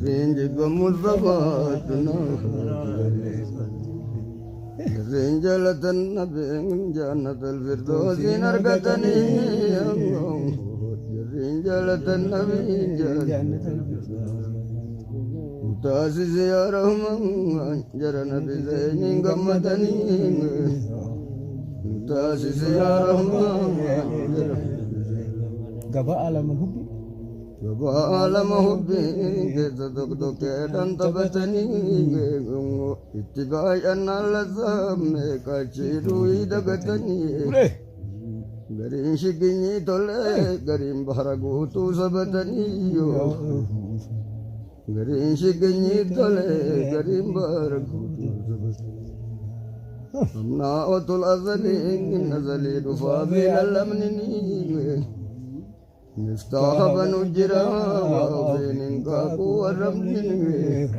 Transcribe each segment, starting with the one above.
رنجك مصطفاتنا رنجلة النبي جنة الفردوس نرقتني رنجلة النبي جنة متاسس يا رحمن جرنا بزين قمتني متاسس يا رحمن قبا عالم الحب عالم حبي تصدق أنت بتني اتباعا اللزام كاشيرو يدقتني غرين شكني تولي غرين بحرقوتو سبتني غرين شكني تولي غرين بحرقوتو أمناء الأزلين نزلي دفا بالألمني مفتاح بنو جرام كاكو ورمني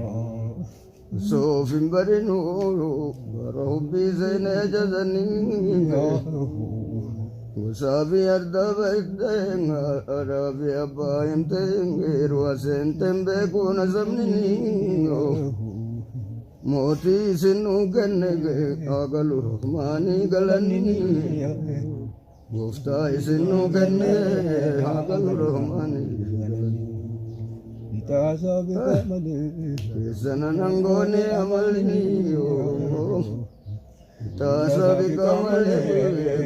صوف برنو ربي زين جزني وسابي أرد بيتين أرابي أبايم تنغير وسنتم بيكون زمني موتي سنو كنغ أقل رحماني قلني Gufta isinu kenne hakal rahmani Itasa bikamali Isana nangone amalini Itasa bikamali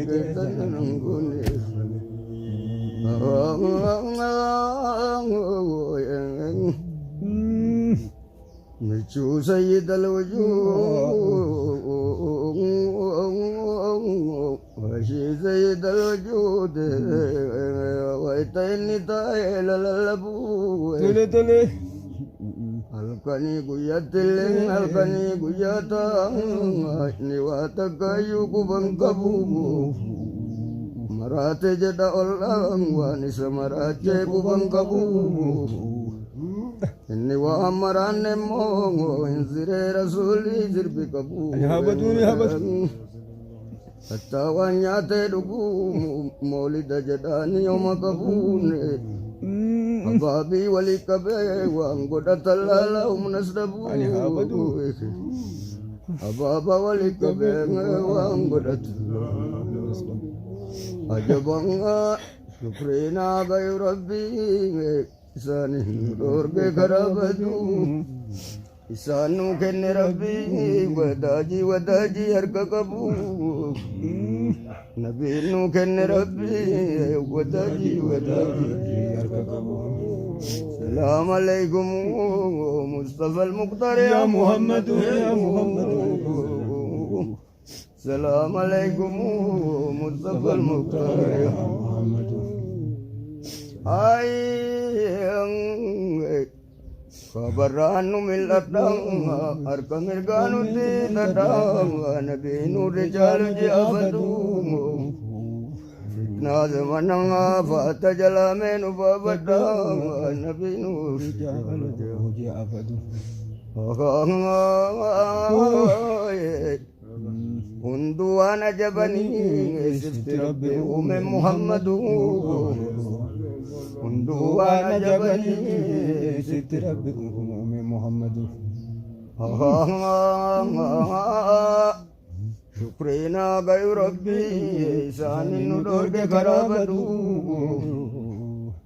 Itana nangone Michu sayyid al-wujud وشي زيد الوجود ويتيني تايل الأبو تلي الكني قياتلين الكني قياتا نواتك يوكو بنكبو مرات جدا الله وانس مرات جيكو بنكبو إني وامران نمو انزر رسولي زربي كبو هبتوني حتى وانياتي دقو مولد جداني يوم كبوني أبابي ولي كبي وانقودة اللالهم نسدبو أبابا ولي كبي وانقودة أجبان شكرنا غير ربي إساني دورك خرابتو إسانو كن ربي وداجي هرك كبو نبينو كن ربي وداجي هرك كبو سلام عليكم مصطفى المختار يا محمد يا محمد سلام عليكم مصطفى المختار يا محمد Kabaranu miladang harka mirganu tidadang nabinu rijalu jiafadu fitna zamanang fata jalamenu babadang nabinu rijalu jiafadu unduana jabani sifti rabbi ume muhammadu unduana jabani ست ربي أم محمد شكرنا غير ربي إسان ندور کے خرابدو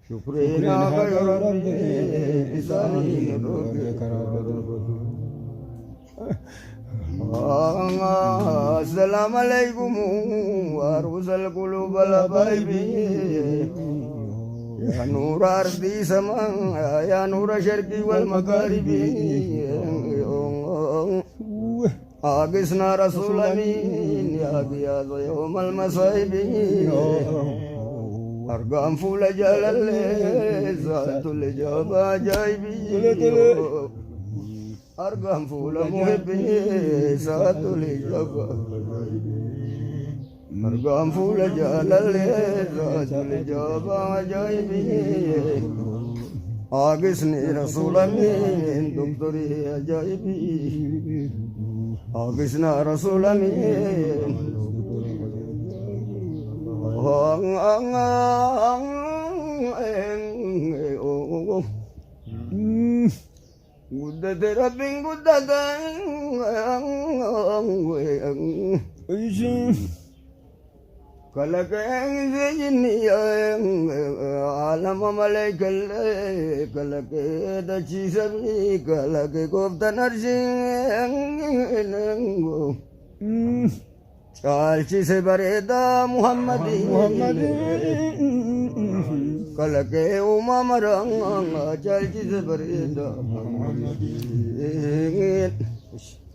شكرنا غير ربي إسان ندور کے خرابدو السلام عليكم وأرسل القلوب البايبي يا نور أرضي سماء يا نور شرقي والمغارب أغثنا رسول أمين يا غياث يوم المصائب أرقام فول جلال ذات الجواب عجائبي أرقام فول محبي ذات الجواب أرقام فول جلال ذات الجواب عجائبي أغثني رسول أمين دكتوري عجائبي أغثنا رسول أمين guddate rabbiin guddate Isin kalaqeen jinni alama malaayikallee kalaqee dachiisa fi kalaqee gooftaan arshiin caalchise bareedaa Muhammadii kalaqee uumamaraa caalchise bareedaa Muhammadii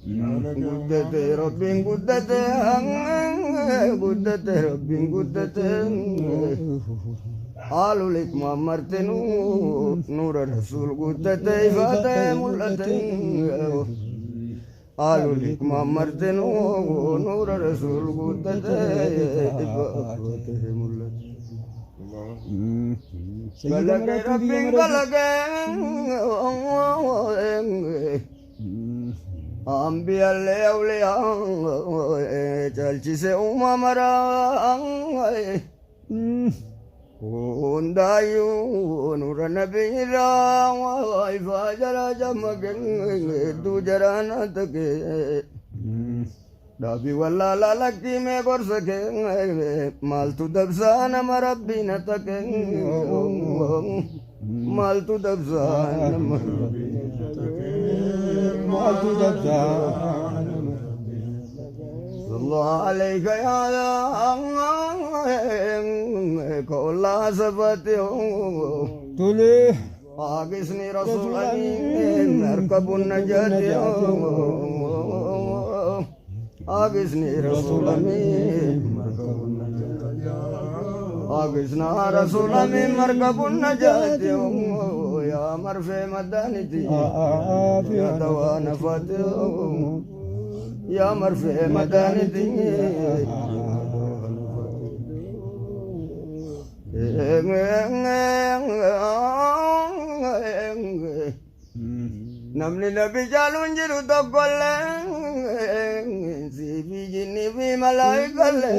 guddate rabbiin guddate guddate rabbiin guddate haalulik mamartinu nuura rasuul guddate ifaate mul'ate haalulik mamartinu nuura rasuul guddate ifaate mul'ate kalaqe rabbiin kalaqe Ambiyallee awliyaa caalchise uumamaraa hundaayyuu nura nabiirraa ifaa jara jammaqe hedduu jaraana ta'e dhaabii wallaalaa lakkimee gorsa kee maaltu dabsaa nama rabbiina ta'e maaltu dabsaa nama rabbiina ta'e maaltu dabsaa Allah alayka ya kola sabati tole agisni rasulani narkabun najati agisni rasulani agisna rasulani markabun najati ya marfe madaniti ya dawana fatih Ya marfe madaniti namni nabi jaalun jiru tokkolle sifi jinni fi malaayikalle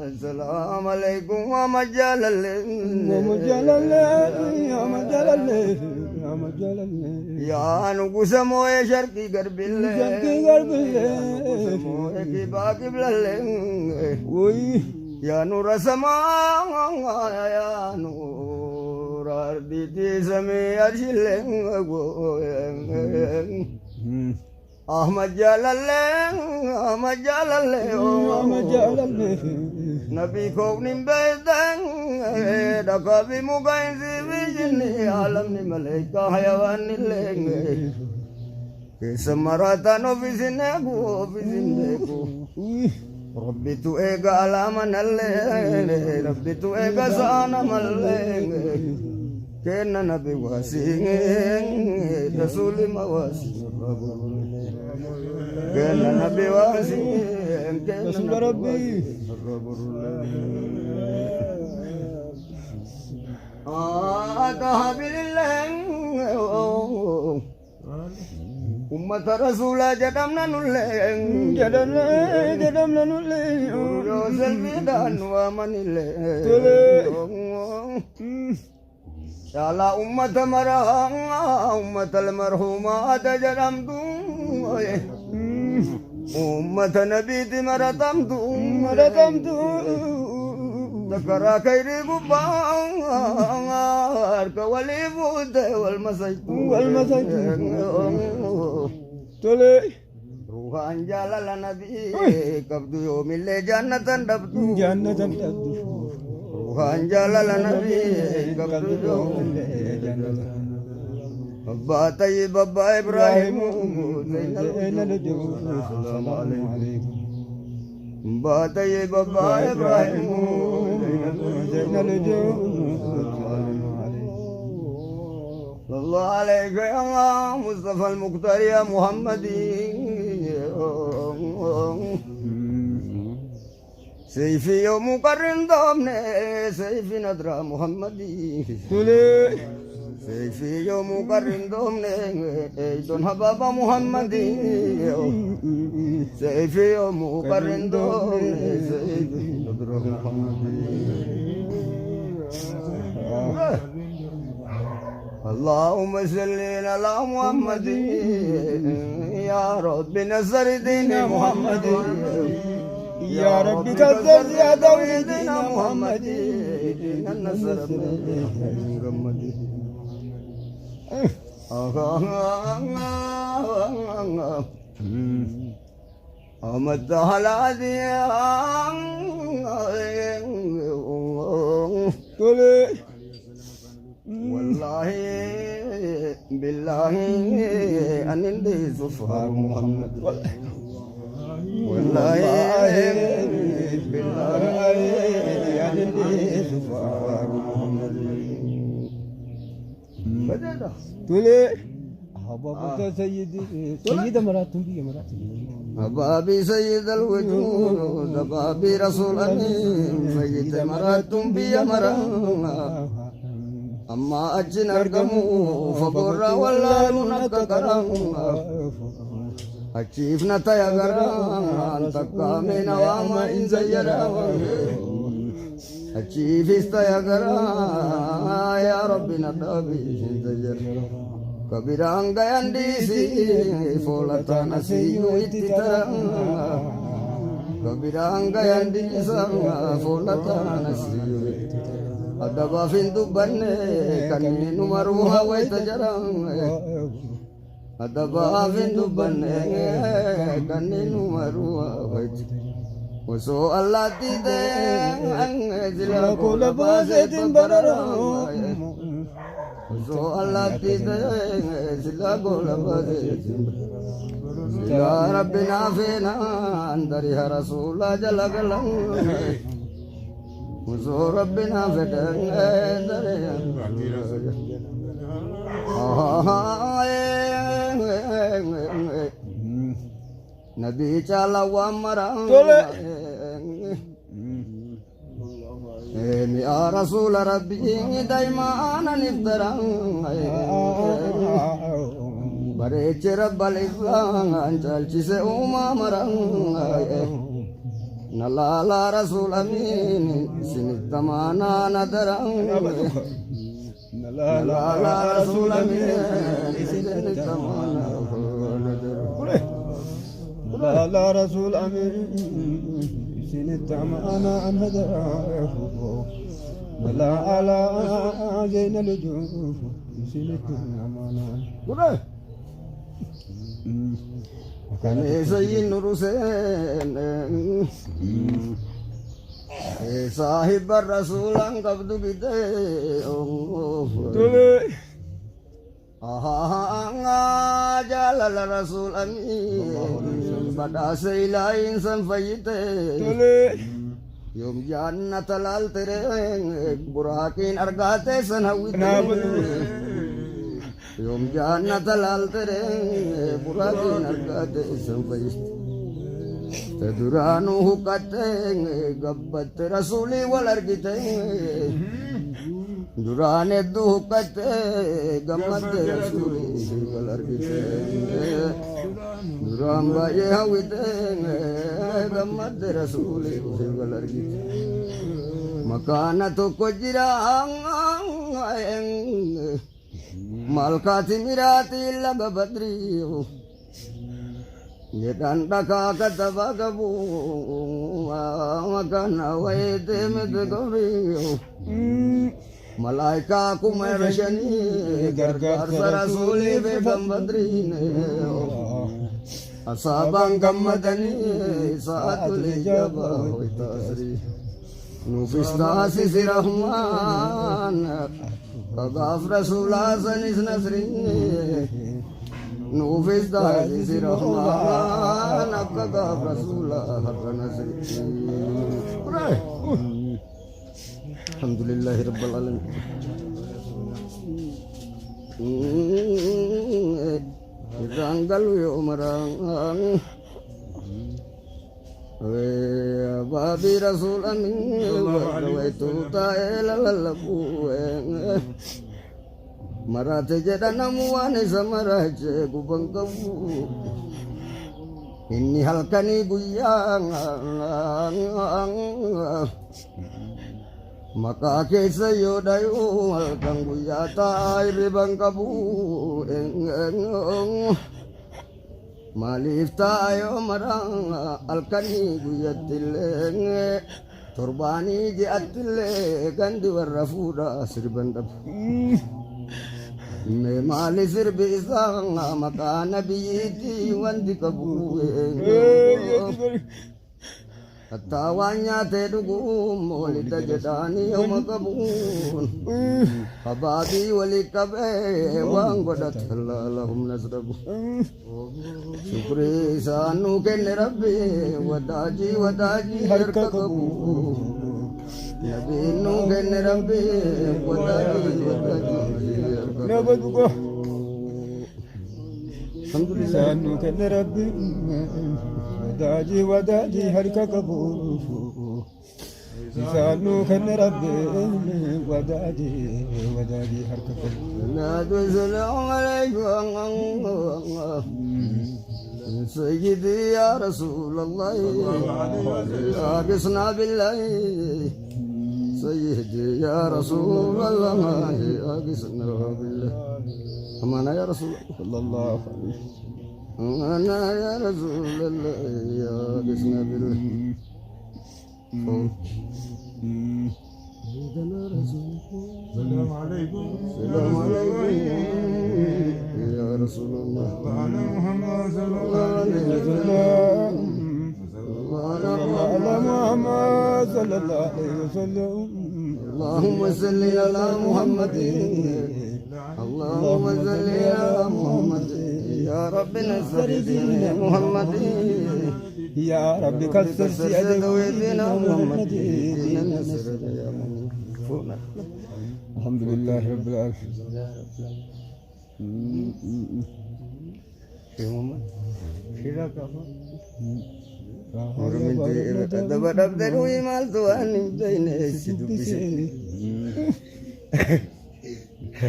Assalamu alaikum wa majalalle Ya nugusa moye sharki garbille moye kiba kiblalle Ya nura sama ya nura arditi sami arshille Ahmad Jalalle Nabi Kovnim Bedan Dakabi Mugain Zivijini Alam ni Malaika Hayawan Nilenge Kesamarata no Vizineku Rabbi tu ega alaman alle Rabbi tu ega sana malenge Kena Nabi Wasinge Rasuli Mawasi Kena Nabi Wasinge Kena Rabbi Atahabilillah Ummata Rasulah jadamna nulleng Jadamna nulleng Yosel bidan wa manilleng Shala ummata marahang ummata al-marhuma jadamtu ummata nabiti maratamtu Takara kairi gubang arka wali bude wal masaitu tole ruhan jalala nabi kabdu yomile jannatan dabtu ruhan jalala nabi kabdu yomile jannatan Abba Tayyib Abba Ibrahim Assalamu alaikum Abba Tayyib Abba Ibrahim Allah alayka ya Mustafa al-Muqtar ya Muhammadi Sayfi yawm qarrin damne Sayfi nadra Muhammadi Sayfi yawm qarrin damne Eidun hababa Muhammadi Sayfi yawm qarrin damne Sayfi nadra Muhammadi اللهم صل على محمد يا رب نصر دين محمد يا رب كثر يا دين محمد النصر محمد أمد هلادي تولي والله بالله أن اللي صفها محمد والله بالله أن اللي صفها محمد بدأ تولي أحبابك سيدي سيد مرات بي مرات أبابي سيد الوجود أبابي رسول أمين سيد مرات بي مرات أما أجن أرقمو فقر والله نتكرم أجيف نتايا غران تقامين واما إن زيرا أجيف استايا غران يا ربي نتابي إن زيرا كبيران غيان ديسي فولتانا سيو اتترا كبيران غيان ديسا فولتانا سيو اتترا adaba fintu banne kanninu maruha waytajaram adaba fintu banne kanninu maruha waytajaram waso allah tide zila kola basetin bararam waso allah tide zila kola basetin ya rabbina fina andari rasulullah jalagalam وزور ربنا فتن نبي تعالى وامرا يا رسول ربي دايما انا نفترا بريت رب الاسلام انجل جسه امامرا نلا رسول أمين سنتمانا ندرا نلا رسول أمين سنتمانا ندرا لا رسول أمين سنتمانا ندرا ولا على زين الجوف سنتمانا كان سيد نورسين صاحب الرسول قبض بيته جال الرسول أمين بدا سيلا إنسان فيته يوم جنة الالترين براكين أرغاتي سنهويته يوم جنة الالترين براكين أرغاتي سنفيته تدرانو هكتين قبت رسولي والأرغتين دران الدو هكتين قمت رسولي والأرغتين دران بايه هوتين قمت رسولي والأرغتين مكانة كجران مالكاتي ميراتي لغا بدريو Yedan daka kataba kabu makana waite medgoriyo malaika kumershani gargar sarasuli be bambadrine asabang kammadani saatul jaba hoitasri nufistasi sirahman kagaf rasulasan isnasrin نوفيس داعي رحمان أبقى رسول الله نصر الحمد لله رب العالمين رانغال يوم رانغ بابي رسول أمين ويتو تايل للبوين Marate jeda namuane samaraje gubangkamu Ini halkani guyang maqaa keessa yoo dhayuu halkan guyyaa taa'aa hirriban qabu maaliif ta'a yoo maraa halkanii guyyattillee torbaanii ji'attillee gandi warra fuudhaa sirban dhabu. Mee maali sirbi isaa maqaa nabiyyiitti wanti qabu kattaa waan nyaatee dhuguun walitti jedhaanii yooma qabuun habaabii walii qabee waan godhate laala humnas dhabu shukrii isaan nuu kenne rabbi wadaajii harka qabu nabiin nuu kenne rabbi wadaajii harka qabu isaan nuu kenne rabbi wadaji harka qabu isaan kenne rabbi wadaji harka qabu nadu salaam alaykum sayyidi ya rasulallah agisna billahi sayyidi ya rasulallah agisna billahi amana ya rasulallah sallallahu alaihi أنا يا رسول الله يا قسنا بالله السلام عليكم السلام عليكم يا رسول الله على محمد صلى الله عليه وسلم على محمد صلى الله عليه وسلم اللهم صل على محمد اللهم صل على محمد يا رب نصر دين محمد يا رب كسر سيدنا محمد الحمد لله رب العالمين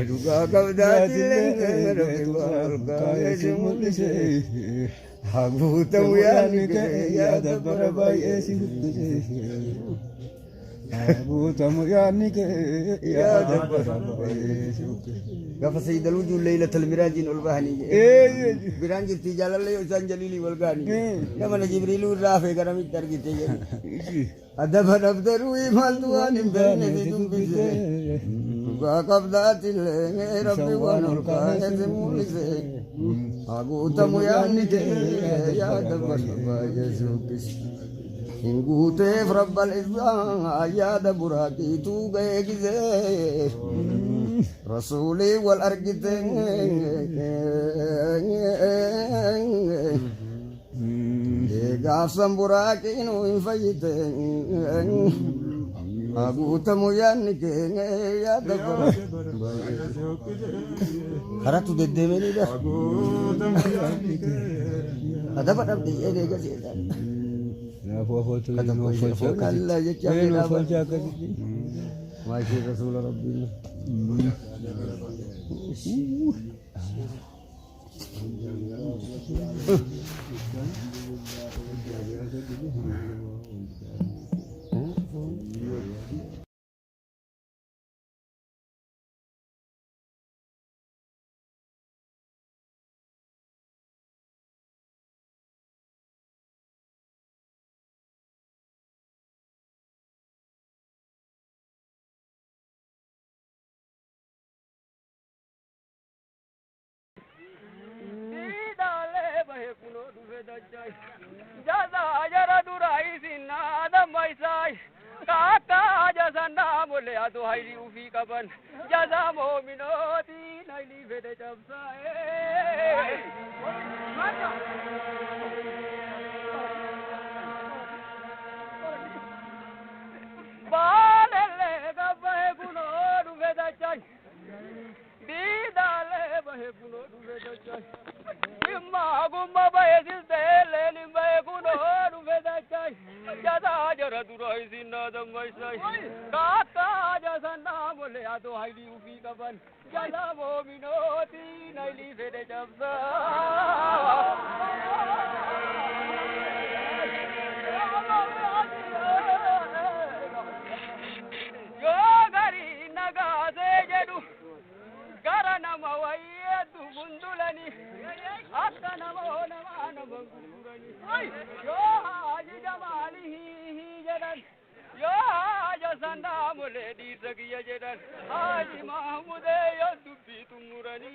Duga kabdatilen rabbil kaayesi mulise hagu tawyan ke ya dabbar bayesi mulise hagu tawyan ke ya dabbar bayesi gafa sayyid alwujud laylatul mirajin ulbahani biran jirti jalal yo sanjalili walgani namana jibrilu rafe garami targite adab nabdaru imal duan benne dumbise قبضات ربي ونلقى مولسي أقوت ميانك يا دبر يسوكس إن قوت رب الإسلام يا دبراكي توقيك رسولي والأرقت قاف سنبراكي نوين فيتين أقوت ميانك يا دبر خرطوا ددمني ده هذا بدأ بدي أجي كذي يا فوفوتو يا فوق الله يجعلنا فوفوتو ما يصير رسول ربنا Jaza jara durai sinna adam maisai kaka jazana mole adu haili ufi kaban jaza mominoti naili vede jamsae balele gabe kuno du veda chai bidale bahe kuno du veda chai imma gumma bahe siltele limbahe kuno du veda chai jaza jara durai sinna adam maisai kaka jazana mole adu haili ufi kaban jaza mominoti naili vede jamsa Yo Sanda Muledi Sagia Jedan, Haji Mahmude, Yubi Tumurani.